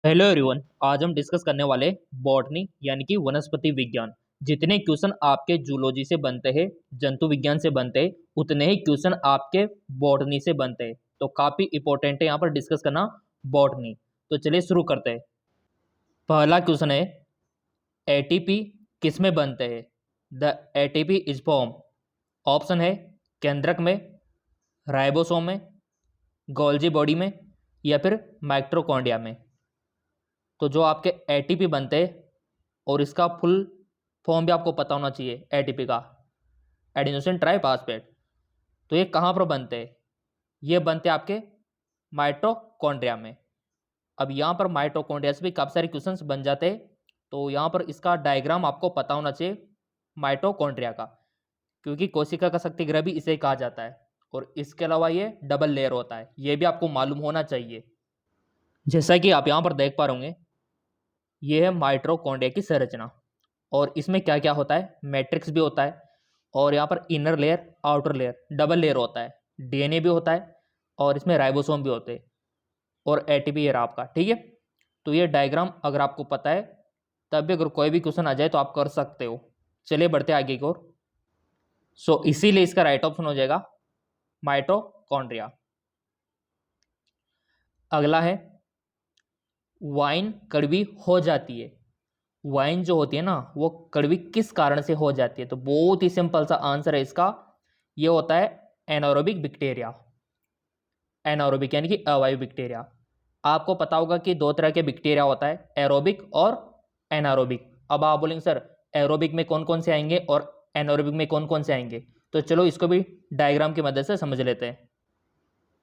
Hello everyone. आज हम discuss करने वाले बॉटनी यानी कि वनस्पति विज्ञान। जितने क्वेश्चन आपके जूलॉजी से बनते हैं, जंतु विज्ञान से बनते हैं, उतने ही क्वेश्चन आपके बॉटनी से बनते हैं। तो काफी इंपॉर्टेंट है यहाँ पर डिस्कस करना बॉटनी। तो चलिए शुरू करते हैं। पहला क्वेश्चन है, एटीपी किस में बनते हैं? The ATP is form. Option है केंद्रक में, राइबोसोम में, गोल्जी बॉडी में, या फिर माइटोकॉन्ड्रिया में। तो जो आपके एटीपी बनते हैं, और इसका फुल फॉर्म भी आपको पता होना चाहिए, एटीपी का एडिनोसिन ट्राइफॉस्फेट। तो ये कहाँ पर बनते हैं? ये बनते हैं आपके माइटोकॉन्ड्रिया में। अब यहाँ पर माइटोकॉन्ड्रिया से भी काफ़ी सारे क्वेश्चंस बन जाते हैं। तो यहाँ पर इसका डायग्राम आपको पता होना चाहिए माइटोकॉन्ड्रिया का, क्योंकि कोशिका का शक्ति गृह भी इसे कहा जाता है। और इसके अलावा ये डबल लेयर होता है, ये भी आपको मालूम होना चाहिए। जैसा कि आप यहाँ पर देख पा रहे होंगे, ये है माइटोकॉन्ड्रिया की संरचना। और इसमें क्या क्या होता है? मैट्रिक्स भी होता है, और यहाँ पर inner layer, outer layer, double layer होता है, डीएनए भी होता है, और इसमें राइबोसोम भी होते हैं, और एटीपी ये रहा आपका। ठीक है, तो ये डायग्राम अगर आपको पता है, तब भी अगर कोई भी क्वेश्चन आ जाए तो आप कर सकते हो। चलिए बढ़ते आगे की ओर। सो इसीलिए इसका राइट ऑप्शन हो जाएगा माइटोकॉन्ड्रिया। अगला है, वाइन कड़वी हो जाती है। वाइन जो होती है ना, वो कड़वी किस कारण से हो जाती है? तो बहुत ही सिंपल सा आंसर है इसका, ये होता है एनारोबिक बैक्टीरिया। एनारोबिक यानी कि अवायु बैक्टीरिया। आपको पता होगा कि दो तरह के बैक्टीरिया होता है, एरोबिक और एनारोबिक। अब आप बोलेंगे सर एरोबिक में कौन कौन से आएंगे और एनारोबिक में कौन कौन से आएंगे? तो चलो इसको भी डायग्राम की मदद से समझ लेते हैं।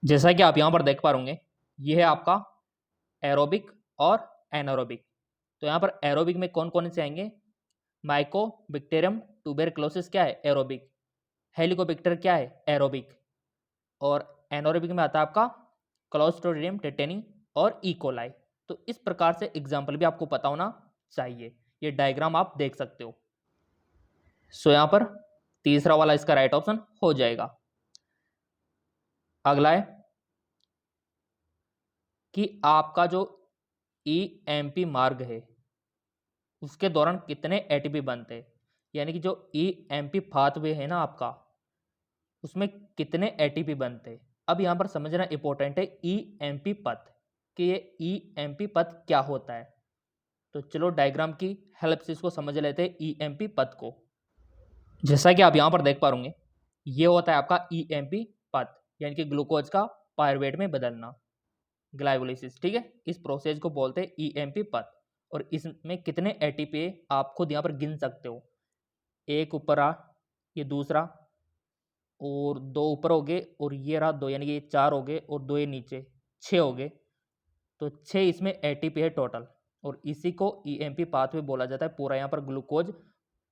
जैसा कि आप यहाँ पर देख पा रहे, ये है आपका एरोबिक और एनारोबिक। तो यहाँ पर एरोबिक में कौन कौन से आएंगे? माइकोबैक्टीरियम ट्यूबरक्लोसिस क्या है? एरोबिक। हेलिकोबैक्टर क्या है? एरोबिक। और एनारोबिक में आता है आपका क्लोस्ट्रीडियम टेटेनी और इकोलाई। तो इस प्रकार से एग्जाम्पल भी आपको पता होना चाहिए। ये डायग्राम आप देख सकते हो। सो यहाँ पर तीसरा वाला इसका राइट ऑप्शन हो जाएगा। अगला है कि आपका जो ईएमपी मार्ग है, उसके दौरान कितने एटीपी बनते हैं? यानी कि जो ईएमपी पाथवे है ना आपका, उसमें कितने एटीपी बनते हैं? अब यहां पर समझना इंपॉर्टेंट है ईएमपी पथ, कि ये ईएमपी पथ क्या होता है। तो चलो डायग्राम की हेल्प से इसको समझ लेते हैं, ईएमपी पथ को। जैसा कि आप यहां पर देख पा रहे, ये होता है आपका ईएमपी पथ, यानी कि ग्लूकोज का पायरुवेट में बदलना, ग्लाइकोलाइसिस। ठीक है, इस प्रोसेस को बोलते हैं ईएमपी पथ। और इसमें कितने एटीपी आप खुद यहाँ पर गिन सकते हो। एक ऊपर आ, ये दूसरा, और दो ऊपर हो गए, और ये रहा दो, यानी कि ये चार हो गए, और दो ये नीचे, छः हो गए। तो छः इसमें एटीपी है टोटल। और इसी को ईएमपी पाथवे बोला जाता है। पूरा यहाँ पर ग्लूकोज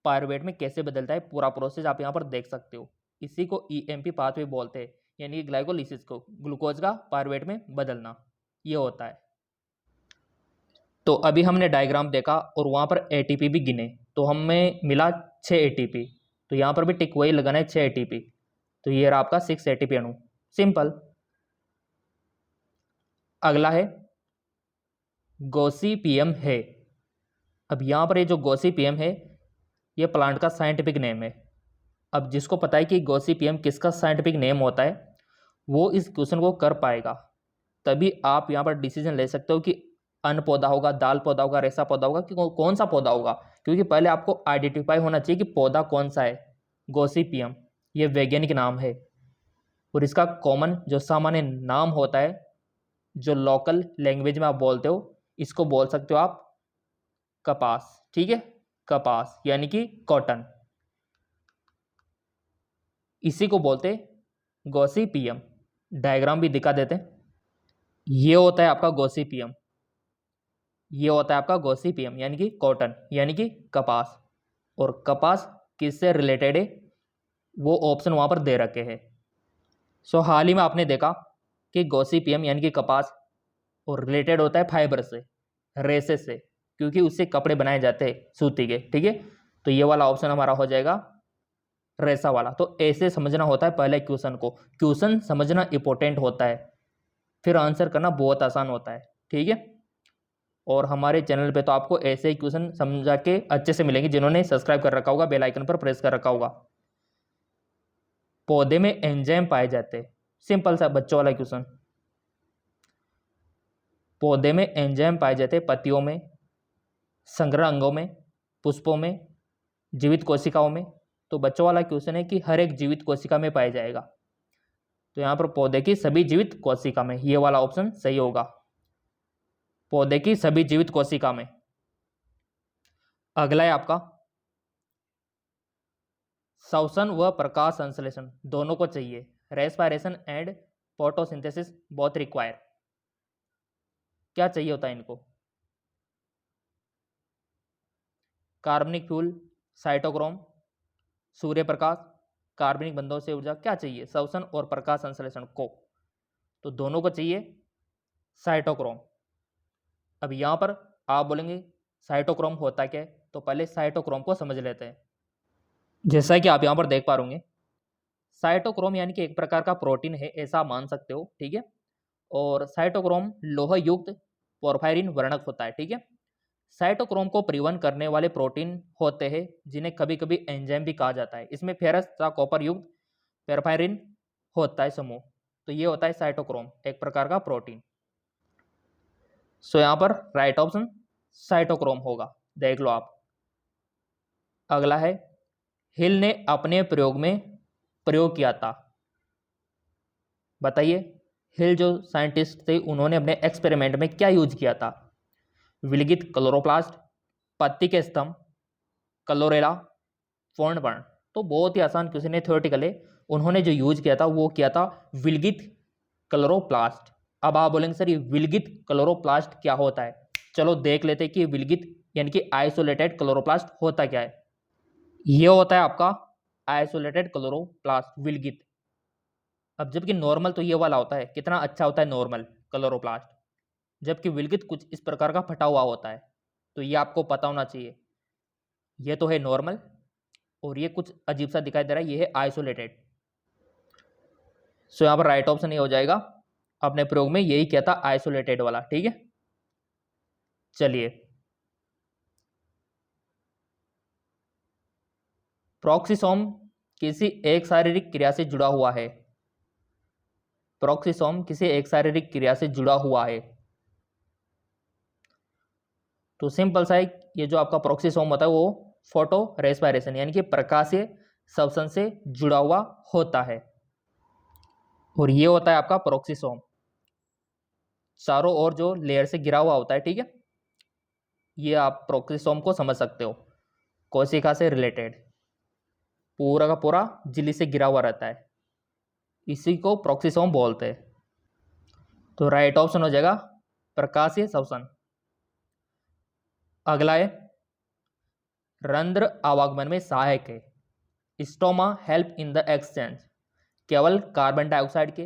पायरुवेट में कैसे बदलता है, पूरा प्रोसेस आप यहाँ पर देख सकते हो। इसी को ईएमपी पाथवे बोलते हैं, यानी कि ग्लाइकोलाइसिस को, ग्लूकोज का पायरुवेट में बदलना, ये होता है। तो अभी हमने डायग्राम देखा और वहाँ पर एटीपी भी गिने, तो हमें मिला 6 एटीपी। तो यहाँ पर भी टिक वही लगाना है, 6 एटीपी। तो ये रहा आपका 6 एटीपी अणु, सिंपल। अगला है गॉसिपियम है। अब यहाँ पर ये जो गॉसिपियम है, ये प्लांट का साइंटिफिक नेम है। अब जिसको पता है कि गॉसिपियम किसका साइंटिफिक नेम होता है, वो इस क्वेश्चन को कर पाएगा। तभी आप यहाँ पर डिसीजन ले सकते हो कि अन्न पौधा होगा, दाल पौधा होगा, रेशा पौधा होगा, कि कौन सा पौधा होगा। क्योंकि पहले आपको आइडेंटिफाई होना चाहिए कि पौधा कौन सा है। गॉसिपियम ये वैज्ञानिक नाम है, और इसका कॉमन जो सामान्य नाम होता है, जो लोकल लैंग्वेज में आप बोलते हो, इसको बोल सकते हो आप कपास। ठीक है, कपास यानी कि कॉटन, इसी को बोलते गॉसिपियम। डायग्राम भी दिखा देते हैं। ये होता है आपका गॉसिपियम, ये होता है आपका गॉसिपियम यानी कि कॉटन, यानी कि कपास। और कपास किससे रिलेटेड है, वो ऑप्शन वहां पर दे रखे हैं। सो हाल ही में आपने देखा कि गॉसिपियम यानी कि कपास, और रिलेटेड होता है फाइबर से, रेसे से, क्योंकि उससे कपड़े बनाए जाते हैं सूती के। ठीक है, तो ये वाला ऑप्शन हमारा हो जाएगा रेसा वाला। तो ऐसे समझना होता है पहले क्वेश्चन को। क्वेश्चन समझना इंपॉर्टेंट होता है, फिर आंसर करना बहुत आसान होता है। ठीक है, और हमारे चैनल पे तो आपको ऐसे ही क्वेश्चन समझा के अच्छे से मिलेंगे। जिन्होंने सब्सक्राइब कर रखा होगा, बेल आइकन पर प्रेस कर रखा होगा। पौधे में एंजाइम पाए जाते हैं, सिंपल सा बच्चों वाला क्वेश्चन। पौधे में एंजाइम पाए जाते हैं पत्तियों में, संग्रह अंगों में, पुष्पों में, जीवित कोशिकाओं में। तो बच्चों वाला क्वेश्चन है कि हर एक जीवित कोशिका में पाया जाएगा। तो यहाँ पर पौधे की सभी जीवित कोशिका में, ये वाला ऑप्शन सही होगा, पौधे की सभी जीवित कोशिका में। अगला है आपका श्वसन व प्रकाश संश्लेषण दोनों को चाहिए। Respiration and photosynthesis both require. क्या चाहिए होता है इनको? कार्बनिक फ्यूल, साइटोक्रोम, सूर्य प्रकाश, कार्बनिक बंधों से ऊर्जा। क्या चाहिए श्वसन और प्रकाश संश्लेषण को? तो दोनों को चाहिए साइटोक्रोम। अब यहां पर आप बोलेंगे साइटोक्रोम होता क्या है, तो पहले साइटोक्रोम को समझ लेते हैं। जैसा कि आप यहां पर देख पा रहे होंगे, साइटोक्रोम यानी कि एक प्रकार का प्रोटीन है, ऐसा मान सकते हो, ठीक है। और साइटोक्रोम लोह युक्त पोरफायरिन वर्णक होता है, ठीक है। साइटोक्रोम को परिवहन करने वाले प्रोटीन होते हैं जिन्हें कभी कभी एंजाइम भी कहा जाता है। इसमें फेरस तथा कॉपर युक्त पोरफायरिन होता है समूह। तो ये होता है साइटोक्रोम, एक प्रकार का प्रोटीन। सो यहाँ पर राइट ऑप्शन साइटोक्रोम होगा, देख लो आप। अगला है हिल ने अपने प्रयोग में प्रयोग किया था। बताइए, हिल जो साइंटिस्ट थे उन्होंने अपने एक्सपेरिमेंट में क्या यूज किया था? विलगित क्लोरोप्लास्ट, पत्ती के स्तंभ, क्लोरेला, फोर्नवर्ण। तो बहुत ही आसान क्वेश्चन है, थ्योरेटिकल है। उन्होंने जो यूज किया था वो किया था विलगित क्लोरोप्लास्ट। अब आप बोलेंगे सर ये विलगित क्लोरोप्लास्ट क्या होता है? चलो देख लेते हैं कि विलगित यानी कि आइसोलेटेड क्लोरोप्लास्ट होता क्या है। ये होता है आपका आइसोलेटेड क्लोरोप्लास्ट, विलगित। अब जबकि नॉर्मल तो ये वाला होता है, कितना अच्छा होता है नॉर्मल क्लोरोप्लास्ट, जबकि विलगित कुछ इस प्रकार का फटा हुआ होता है। तो ये आपको पता होना चाहिए। ये तो है नॉर्मल और ये कुछ अजीब सा दिखाई दे रहा है, ये है आइसोलेटेड। सो यहाँ पर राइट ऑप्शन ये हो जाएगा, अपने प्रयोग में यही किया था आइसोलेटेड वाला, ठीक है। चलिए, प्रोक्सिसोम किसी एक शारीरिक क्रिया से जुड़ा हुआ है। प्रोक्सिसोम किसी एक शारीरिक क्रिया से जुड़ा हुआ है। तो सिंपल सा है, ये जो आपका प्रोक्सिसोम होता है वो फोटो रेस्पिरेशन यानी कि प्रकाशीय श्वसन से जुड़ा हुआ होता है। और ये होता है आपका प्रोक्सिसोम, चारों ओर जो लेयर से घिरा हुआ होता है, ठीक है। ये आप प्रोक्सिसोम को समझ सकते हो, कोशिका से रिलेटेड पूरा का पूरा झिल्ली से घिरा हुआ रहता है, इसी को प्रोक्सिसोम बोलते हैं। तो राइट ऑप्शन हो जाएगा प्रकाशीय श्वसन। अगला है रंध्र आवागमन में सहायक है। Stoma help in the exchange. केवल कार्बन डाइऑक्साइड के,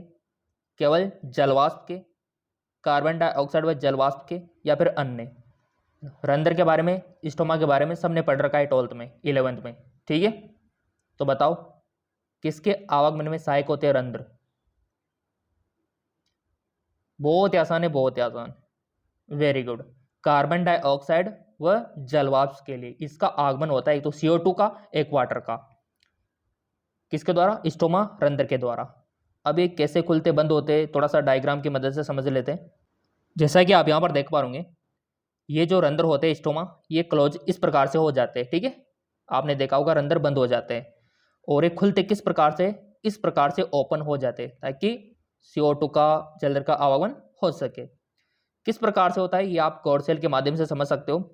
केवल जलवाष्प के, कार्बन डाइऑक्साइड व जलवाष्प के, या फिर अन्य। रंध्र के बारे में, स्टोमा के बारे में सबने पढ़ रखा है 12th में, 11th में, ठीक है। तो बताओ किसके आवागमन में सहायक होते हैं रंध्र? बहुत ही आसान है, बहुत ही आसान, वेरी गुड। कार्बन डाइऑक्साइड व जलवाष्प के लिए इसका आगमन होता है, एक तो CO2 का, एक वाटर का। किसके द्वारा? स्टोमा रंध्र के द्वारा। अब ये कैसे खुलते बंद होते हैं, थोड़ा सा डायग्राम की मदद से समझ लेते हैं। जैसा कि आप यहाँ पर देख पा रहे होंगे, ये जो रंध्र होते हैं स्टोमा, ये क्लोज इस प्रकार से हो जाते हैं, ठीक है। आपने देखा होगा रंध्र बंद हो जाते हैं, और ये खुलते किस प्रकार से? इस प्रकार से ओपन हो जाते हैं ताकि CO2 का, जलर का आवागमन हो सके। किस प्रकार से होता है ये आप कोर सेल के माध्यम से समझ सकते हो,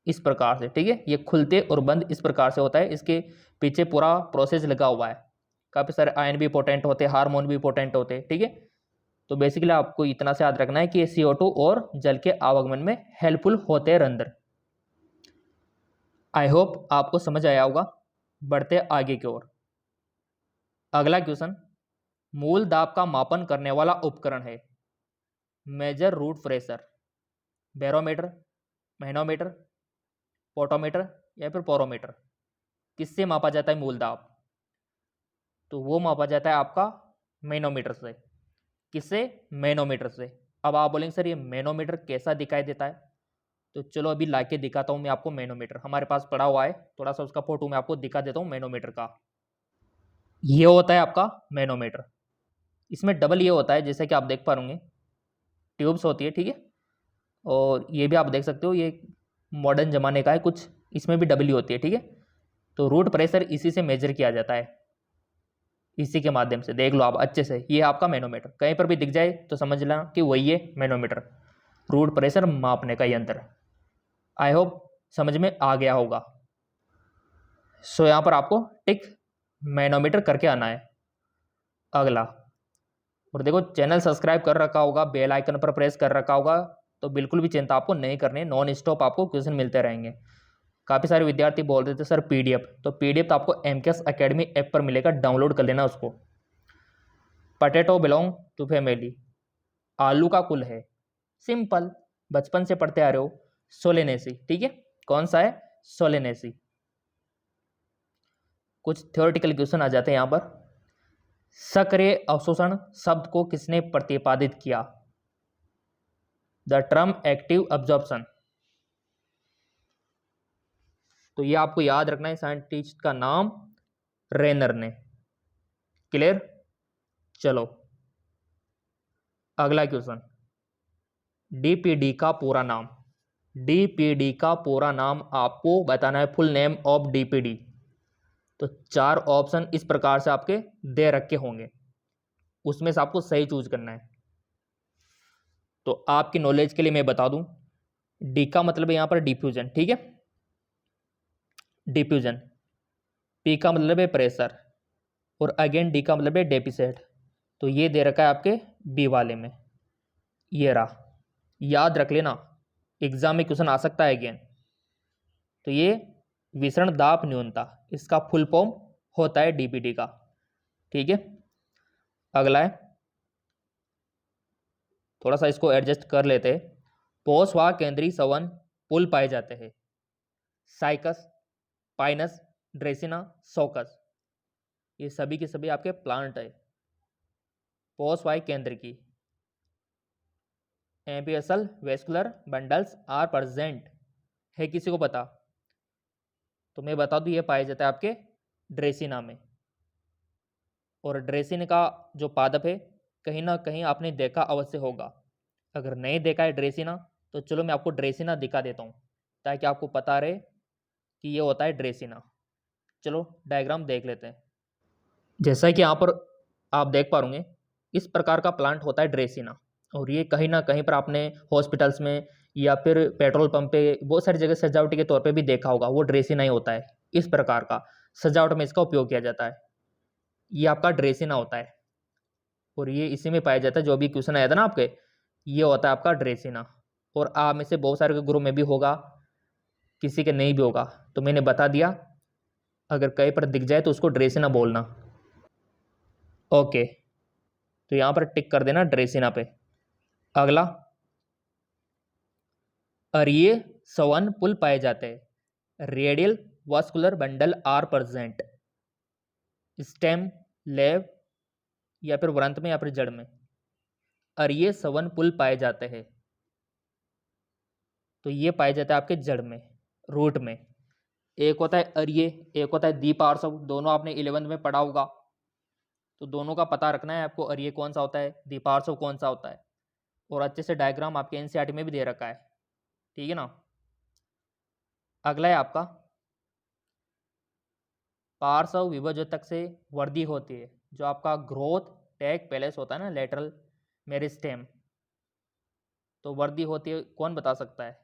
इस प्रकार से, ठीक है। ये खुलते और बंद इस प्रकार से होता है, इसके पीछे पूरा प्रोसेस लगा हुआ है। काफी सारे आयन भी पोटेंट होते हैं, हार्मोन भी पोटेंट होते हैं, ठीक है। तो बेसिकली आपको इतना से याद रखना है कि CO2 और जल के आवागमन में हेल्पफुल होते हैं रंध्र। आई होप आपको समझ आया होगा। बढ़ते आगे की ओर। अगला क्वेश्चन, मूल दाब का मापन करने वाला उपकरण है। Measure root pressure, barometer, manometer, potometer, या फिर पोरोमीटर। किससे मापा जाता है मूल दाब? तो वो मापा जाता है आपका मैनोमीटर से। किससे? मैनोमीटर से। अब आप बोलेंगे सर ये मैनोमीटर कैसा दिखाई देता है? तो चलो अभी ला के दिखाता हूँ मैं आपको मैनोमीटर, हमारे पास पड़ा हुआ है, थोड़ा सा उसका फोटो मैं आपको दिखा देता हूँ मैनोमीटर का। ये होता है आपका मैनोमीटर। इसमें डबल ये होता है, जैसे कि आप देख पा रहे होंगे, ट्यूब्स होती है, ठीक है। और ये भी आप देख सकते हो, ये मॉडर्न ज़माने का है कुछ, इसमें भी डबल ही होती है, ठीक है। तो रूट प्रेशर इसी से मेजर किया जाता है, इसी के माध्यम से। देख लो आप अच्छे से, ये आपका मैनोमीटर, कहीं पर भी दिख जाए तो समझ लेना कि वही है मैनोमीटर, रूट प्रेशर मापने का यंत्र। आई होप समझ में आ गया होगा। सो यहाँ पर आपको टिक मैनोमीटर करके आना है। अगला, और देखो चैनल सब्सक्राइब कर रखा होगा, बेल आइकन पर प्रेस कर रखा होगा, तो बिल्कुल भी चिंता आपको नहीं करनी है, नॉन स्टॉप आपको क्वेश्चन मिलते रहेंगे। काफ़ी सारे विद्यार्थी बोल रहे थे सर पीडीएफ, तो पीडीएफ तो आपको एमकेएस एकेडमी ऐप पर मिलेगा, डाउनलोड कर लेना उसको। पटेटो बिलोंग टू फैमिली, आलू का कुल है, सिंपल, बचपन से पढ़ते आ रहे हो, सोलेनेसी, ठीक है। कौन सा है? सोलेनेसी। कुछ थ्योरेटिकल क्वेश्चन आ जाते हैं यहाँ पर। सक्रिय अवशोषण शब्द को किसने प्रतिपादित किया? The term active absorption. तो ये आपको याद रखना है, साइंटिस्ट का नाम रेनर ने। क्लियर? चलो अगला क्वेश्चन, डीपीडी का पूरा नाम। डीपीडी का पूरा नाम आपको बताना है, फुल नेम ऑफ डीपीडी। तो 4 ऑप्शन इस प्रकार से आपके दे रखे होंगे, उसमें से आपको सही चूज करना है। तो आपकी नॉलेज के लिए मैं बता दूं, डी का मतलब है यहां पर डिफ्यूजन, ठीक है, डिफ्यूजन। पी का मतलब है प्रेशर, और अगेन डी का मतलब है डेफिसिट। तो ये दे रखा है आपके बी वाले में, ये रहा, याद रख लेना, एग्जाम में क्वेश्चन आ सकता है अगेन। तो ये विसरण दाब न्यूनता, इसका फुल फॉर्म होता है डीपीडी का, ठीक है। अगला है, थोड़ा सा इसको एडजस्ट कर लेते हैं। पोष व केंद्रीय संवन पुल पाए जाते हैं, साइकस, पाइनस, ड्रेसिना, सोकस, ये सभी के सभी आपके प्लांट है। पोष वायु केंद्र की एम्पियसल वेस्कुलर बंडल्स आर प्रेजेंट है, किसी को पता? तो मैं बता दूं, ये पाया जाता है आपके ड्रेसिना में। और ड्रेसिन का जो पादप है, कहीं ना कहीं आपने देखा अवश्य होगा। अगर नहीं देखा है ड्रेसिना, तो चलो मैं आपको ड्रेसिना दिखा देता हूँ, ताकि आपको पता रहे कि ये होता है ड्रेसिना। चलो डायग्राम देख लेते हैं। जैसा कि यहाँ पर आप देख पा रहे, इस प्रकार का प्लांट होता है ड्रेसिना। और ये कहीं ना कहीं पर आपने हॉस्पिटल्स में या फिर पेट्रोल पंप पे बहुत सारी जगह सजावटी के तौर पे भी देखा होगा, वो ड्रेसिना ही होता है। इस प्रकार का सजावट में इसका उपयोग किया जाता है, ये आपका ड्रेसिना होता है। और ये इसी में पाया जाता है, जो भी क्वेश्चन आया था ना आपके, ये होता है आपका ड्रेसिना। और आप में से बहुत सारे के ग्रुप में भी होगा, किसी के नहीं भी होगा, तो मैंने बता दिया, अगर कहीं पर दिख जाए तो उसको ड्रेसिना बोलना। ओके, तो यहाँ पर टिक कर देना ड्रेसिना पे। अगला, अरिये सवन पुल पाए जाते हैं, radial vascular bundle are present, stem, leaf, या फिर वृंत में या फिर जड़ में अरिये सवन पुल पाए जाते हैं। तो ये पाए जाता है आपके जड़ में, रूट में। एक होता है अरिये, एक होता है द्विपार्श्व, दोनों आपने 11th में पढ़ा होगा, तो दोनों का पता रखना है आपको, अरिये कौन सा होता है, द्विपार्श्व कौन सा होता है। और अच्छे से डायग्राम आपके एनसीईआरटी में भी दे रखा है, ठीक है ना। अगला है आपका, पार्श्व विभजक से वृद्धि होती है, जो आपका ग्रोथ टैग पैलेस होता है ना, लेटरल मेरिस्टेम, तो वृद्धि होती है, कौन बता सकता है?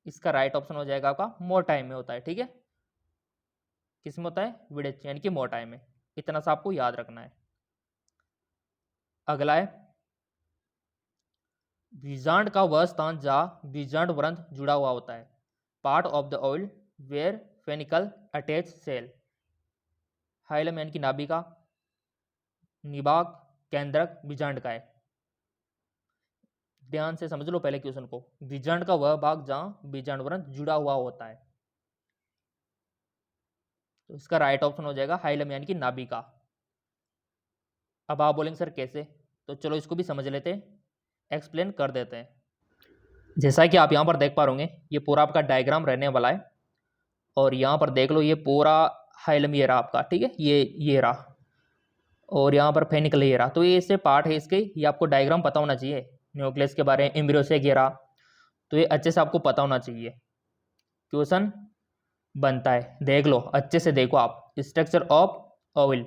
इसका राइट ऑप्शन हो जाएगा आपका मोटाई में होता है, ठीक है। किस में होता है? विडेच, यानी कि मोटाई में। इतना सा आपको याद रखना है। अगला है, बीजांड का वह स्थान जहाँ बीजांड व्रंथ जुड़ा हुआ होता है, part of the ovule where funicle attaches. Hilum यानी कि नाभिका, निभाग, केंद्रक बीजांड का है। ध्यान से समझ लो पहले क्वेश्चन को, बीजांड का वह भाग जहां बीजांड व्रंथ जुड़ा हुआ होता है, तो इसका राइट ऑप्शन हो जाएगा हाइलम यानी कि नाभिका। अब आप बोलेंगे सर कैसे, तो चलो इसको भी समझ लेते हैं, एक्सप्लेन कर देते हैं। जैसा कि आप यहाँ पर देख पा रहे होंगे, ये पूरा आपका डायग्राम रहने वाला है। और यहाँ पर देख लो, ये पूरा हाइलम ये रहा आपका, ठीक है, ये रहा, और यहाँ पर फेनिकल ये रहा। तो ये इससे पार्ट है इसके, ये आपको डायग्राम पता होना चाहिए न्यूक्लियस के बारे में, एम्ब्रियो से ये रहा। तो ये अच्छे से आपको पता होना चाहिए, क्वेश्चन बनता है। देख लो अच्छे से, देखो आप, स्ट्रक्चर ऑफ ओवल,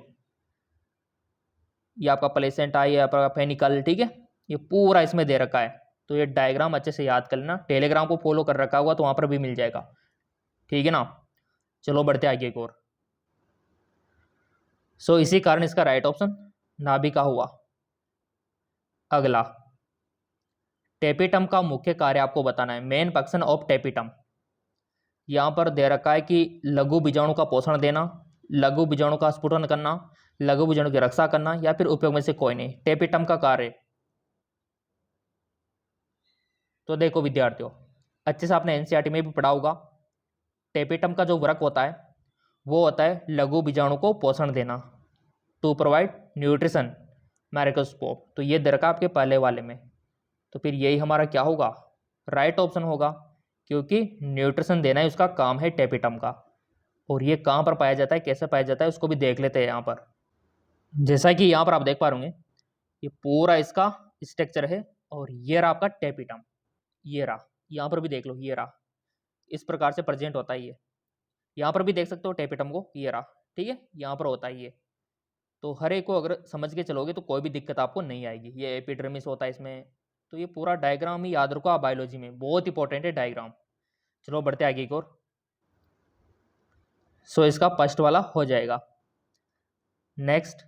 ये आपका प्लेसेंटा, ये आपका फेनिकल, ठीक है, ये पूरा इसमें दे रखा है। तो ये डायग्राम अच्छे से याद कर लेना, टेलीग्राम को फॉलो कर रखा होगा तो वहाँ पर भी मिल जाएगा, ठीक है ना। चलो बढ़ते आगे एक और। इसी कारण इसका राइट ऑप्शन नाभिका हुआ। अगला, टेपिटम का मुख्य कार्य आपको बताना है, मेन फंक्शन ऑफ टेपिटम। यहाँ पर दे रखा है कि लघु बीजाणु का पोषण देना, लघु बीजाणु का स्फुटन करना, लघु बीजाणु की रक्षा करना, या फिर उपयोग में से कोई नहीं। टेपिटम का कार्य, तो देखो विद्यार्थियों, अच्छे से आपने एनसीईआरटी में भी पढ़ा होगा। टेपिटम का जो वर्क होता है वो होता है लघु बीजाणु को पोषण देना, टू प्रोवाइड न्यूट्रिशन माइक्रोस्कोप। तो ये दे रखा आपके पहले वाले में, तो फिर यही हमारा क्या होगा, राइट ऑप्शन होगा, क्योंकि न्यूट्रिशन देना ही उसका काम है टेपिटम का। और ये कहाँ पर पाया जाता है, कैसे पाया जाता है, उसको भी देख लेते हैं यहाँ पर। जैसा कि यहाँ पर आप देख पा रहे होंगे, ये पूरा इसका स्ट्रक्चर है, और ये रहा आपका टेपिटम, ये रहा, यहाँ पर भी देख लो, ये रहा, इस प्रकार से प्रेजेंट होता है ये। यहाँ पर भी देख सकते हो टेपिटम को, ये रहा, ठीक है, यहाँ पर होता है ये। तो हर एक को अगर समझ के चलोगे तो कोई भी दिक्कत आपको नहीं आएगी। ये एपिडर्मिस होता है इसमें। तो ये पूरा डायग्राम ही याद रखो आप, बायोलॉजी में बहुत इंपॉर्टेंट है डायग्राम। चलो बढ़ते आगे एक और। इसका फर्स्ट वाला हो जाएगा। नेक्स्ट,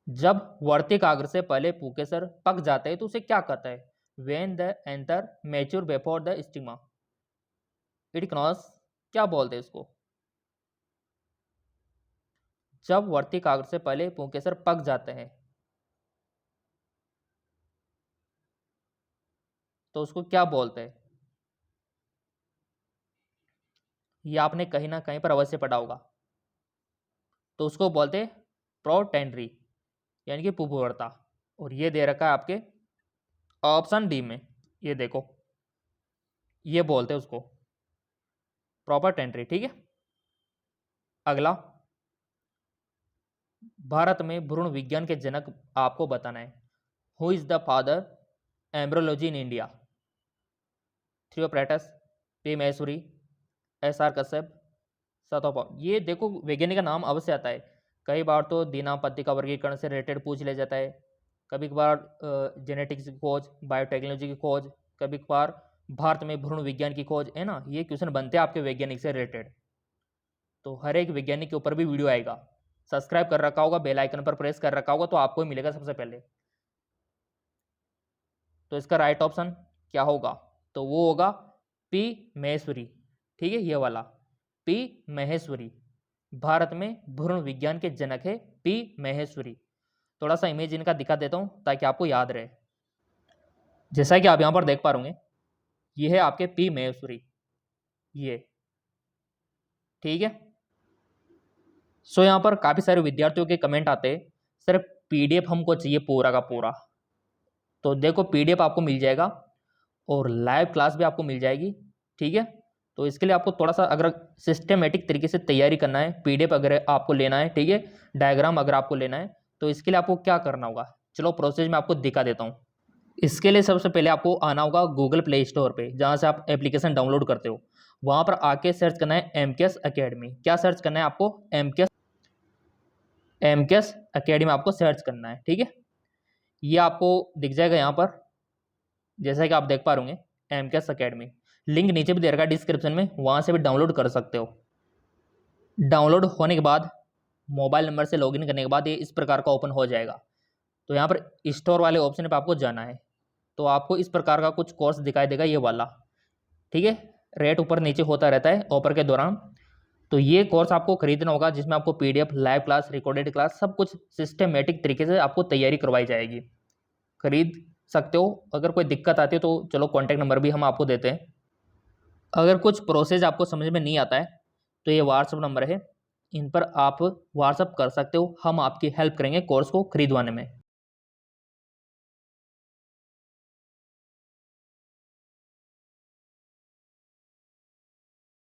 जब वर्तिक आग्र से पहले पुकेसर पक जाते हैं तो उसे क्या कहता है, when the anther mature before the stigma, इडिकनॉस, क्या बोलते हैं इसको। जब वर्तिक आग्र से पहले पुकेसर पक जाते हैं तो उसको क्या बोलते हैं। ये आपने कहीं ना कहीं पर अवश्य पढ़ा होगा। तो उसको बोलते हैं प्रोटेंड्री, यानी कि पुपवर्ता। और ये दे रखा है आपके ऑप्शन डी में, ये देखो, ये बोलते हैं उसको प्रोपेटेंट्री, ठीक है। अगला, भारत में भ्रूण विज्ञान के जनक आपको बताना है। Who is the father embryology in India, Theophrastus, P Maheshwari, S R Kashyap, सतोपम। ये देखो वैज्ञानिक का नाम अवश्य आता है। कई बार तो दीनापत्ति का वर्गीकरण से रिलेटेड पूछ लिया जाता है, कभी कभार जेनेटिक्स की खोज, बायोटेक्नोलॉजी की खोज, कभी कभार भारत में भ्रूण विज्ञान की खोज, है ना। ये क्वेश्चन बनते हैं आपके वैज्ञानिक से रिलेटेड। तो हर एक वैज्ञानिक के ऊपर भी वीडियो आएगा। सब्सक्राइब कर रखा होगा, बेल आइकन पर प्रेस कर रखा होगा तो आपको ही मिलेगा सबसे पहले। तो इसका राइट ऑप्शन क्या होगा, तो वो होगा पी महेश्वरी, ठीक है, ये वाला पी महेश्वरी। भारत में भ्रूण विज्ञान के जनक है पी महेश्वरी। थोड़ा सा इमेज इनका दिखा देता हूं ताकि आपको याद रहे। जैसा कि आप यहां पर देख पा रहे, ये है आपके पी महेश्वरी, ये, ठीक है। यहाँ पर काफी सारे विद्यार्थियों के कमेंट आते हैं, सर पीडीएफ हमको चाहिए पूरा का पूरा। तो देखो पीडीएफ आपको मिल जाएगा और लाइव क्लास भी आपको मिल जाएगी, ठीक है। तो इसके लिए आपको थोड़ा सा अगर सिस्टमेटिक तरीके से तैयारी करना है, पीडीएफ अगर आपको लेना है, ठीक है, डायग्राम अगर आपको लेना है, तो इसके लिए आपको क्या करना होगा, चलो प्रोसेस में आपको दिखा देता हूँ। इसके लिए सबसे पहले आपको आना होगा गूगल प्ले स्टोर पे, जहाँ से आप एप्लीकेशन डाउनलोड करते हो। वहाँ पर आके सर्च करना है एमकेएस अकेडमी। क्या सर्च करना है आपको, एमकेएस अकेडमी आपको सर्च करना है, ठीक है। ये आपको दिख जाएगा यहाँ पर, जैसा कि आप देख पा रहे होंगे एमकेएस अकेडमी। लिंक नीचे भी दे रखा है डिस्क्रिप्शन में, वहाँ से भी डाउनलोड कर सकते हो। डाउनलोड होने के बाद मोबाइल नंबर से लॉगिन करने के बाद ये इस प्रकार का ओपन हो जाएगा। तो यहाँ पर स्टोर वाले ऑप्शन पर आपको जाना है, तो आपको इस प्रकार का कुछ कोर्स दिखाई देगा, ये वाला, ठीक है। रेट ऊपर नीचे होता रहता है ऑफर के दौरान। तो ये कोर्स आपको खरीदना होगा, जिसमें आपको PDF, live class, recorded class, सब कुछ सिस्टमेटिक तरीके से आपको तैयारी करवाई जाएगी। खरीद सकते हो। अगर कोई दिक्कत आती है तो चलो कॉन्टैक्ट नंबर भी हम आपको देते हैं। अगर कुछ प्रोसेस आपको समझ में नहीं आता है तो ये व्हाट्सअप नंबर है, इन पर आप व्हाट्सअप कर सकते हो, हम आपकी हेल्प करेंगे कोर्स को खरीदवाने में।